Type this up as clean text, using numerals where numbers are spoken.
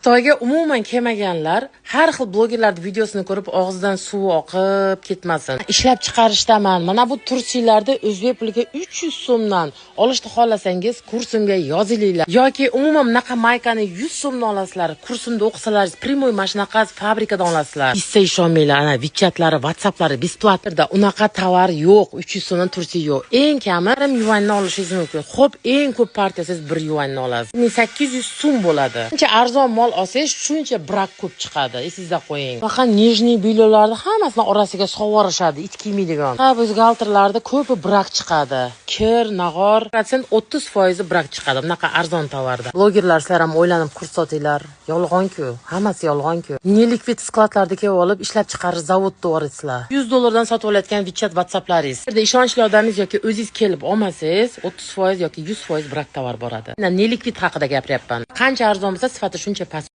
Xitoyga umuman kelmaganlar har xil blogerlarning videosini ko'rib og'zidan suv oqib ketmasin. Ishlab chiqarishdaman. Mana bu tursilarda o'zbek puliga 300 so'mdan olishni xohlasangiz kursimga yozilinglar. Yoki umuman bunaqa maykani 100 so'mdan olasizlar. Kursimda o'qisalaringiz primoy mashinaqas fabrikadan olasizlar. Hissa ishonmanglar, ana WeChatlari, WhatsApplari besplatda unaqa tovar yo'q. 300 so'mdan tursi yo'q. Eng kami 1 yuanni olishingiz mumkin. Xo'p, eng ko'p partiyasiz 1 yuanni olasiz. 800 so'm bo'ladi. Shuncha arzon mol olsangiz shuncha brak ko'p chiqadi. Esingizda qo'ying. Faqat nijniy biylolarni hammasini orasiga sovurishadi, it kiymaydigan. Ha, buzgalterlarda ko'pi brak chiqadi. Kir, nag'or, protsent 30% brak chiqadi. Bunaqa arzon tovarda. Blogerlar sizlar ham o'ylanib kurs sotinglar. Yolg'on-ku, hammasi yolg'on-ku. Nelikvid skladlarda kelib olib ishlab chiqarish zavodda o'risizlar. $100 sotib olayotgan WeChat WhatsApplaringiz. Endi ishonchli odamingiz yoki o'zingiz kelib olmasangiz 30% yoki 100% brak tovar boradi. Men nelikvid haqida gapiryapman. Qancha arzon bo'lsa, sifati shuncha